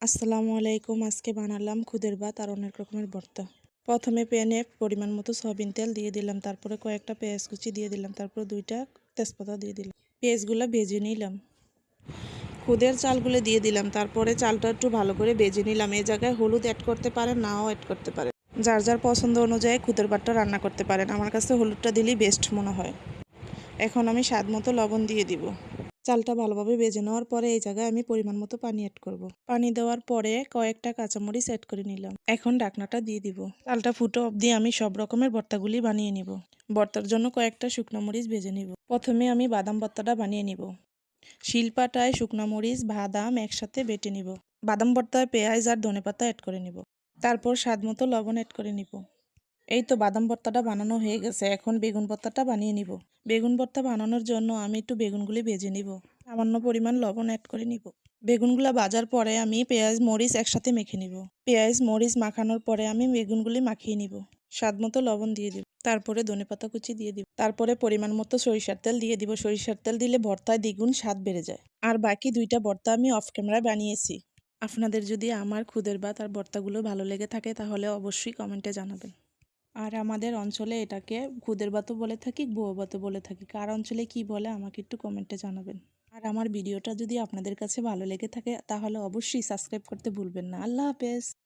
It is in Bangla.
আসসালামু আলাইকুম। আজকে বানালাম খুদের ভাত আর অনেক রকমের ভর্তা। প্রথমে প্যানে পরিমাণ মতো সয়াবিন তেল দিয়ে দিলাম, তারপরে কয়েকটা পেঁয়াজ কুচি দিয়ে দিলাম, তারপর 2টা তেজপাতা দিয়ে দিলাম। পেঁয়াজগুলো ভেজে নিলাম, খুদের চালগুলো দিয়ে দিলাম, তারপরে চালটা একটু ভালো করে ভেজে নিলাম। এই জায়গায় হলুদ অ্যাড করতে পারেন, নাও অ্যাড করতে পারেন, যার যার পছন্দ অনুযায়ী খুদের ভাতটা রান্না করতে পারেন। আমার কাছে হলুদটা দিলেই বেস্ট মনে হয়। এখন আমি স্বাদ মতো লবণ দিয়ে দিব। চালটা ভালোভাবে ভেজে নেওয়ার পরে এই জায়গায় আমি পরিমাণ মতো পানি অ্যাড করব। পানি দেওয়ার পরে কয়েকটা কাঁচামরিচ অ্যাড করে নিলাম। এখন ঢাকনাটা দিয়ে দিব। চালটা ফুটো অবধি আমি সব রকমের ভর্তাগুলি বানিয়ে নিব। ভর্তার জন্য কয়েকটা শুকনো মরিচ ভেজে নিব। প্রথমে আমি বাদাম ভর্তাটা বানিয়ে নিব। শিলপাটায় শুকনো মরিচ বাদাম একসাথে বেটে নিব। বাদাম ভর্তায় পেঁয়াজ আর ধনেপাতা অ্যাড করে নিব। তারপর স্বাদ মতো লবণ অ্যাড করে নিব। এই তো বাদাম ভর্তাটা বানানো হয়ে গেছে। এখন বেগুন ভর্তাটা বানিয়ে নিব। বেগুন ভর্তা বানানোর জন্য আমি একটু বেগুনগুলি ভেজে নিব। সামান্য পরিমাণ লবণ অ্যাড করে নিব। বেগুনগুলো ভাজার পরে আমি পেঁয়াজ মরিচ একসাথে মেখে নিব। পেঁয়াজ মরিচ মাখানোর পরে আমি বেগুনগুলি মাখিয়ে নিব। স্বাদ মতো লবণ দিয়ে দিব। তারপরে ধনেপাতা কুচি দিয়ে দিব। তারপরে পরিমাণ মতো সরিষার তেল দিয়ে দিব। সরিষার তেল দিলে ভর্তায় দ্বিগুণ স্বাদ বেড়ে যায়। আর বাকি 2টা ভর্তা আমি অফ ক্যামেরায় বানিয়েছি। আপনাদের যদি আমার খুদের ভাত আর ভর্তাগুলো ভালো লেগে থাকে তাহলে অবশ্যই কমেন্টে জানাবেন। আর আমাদের অঞ্চলে এটাকে খুদের ভাতও বলে থাকি, বুয়া ভাতও বলে থাকি। কার অঞ্চলে কি বলে আমাকে একটু কমেন্টে জানাবেন। আর আমার ভিডিওটা যদি আপনাদের কাছে ভালো লেগে থাকে তাহলে অবশ্যই সাবস্ক্রাইব করতে ভুলবেন না। আল্লাহ হাফেজ।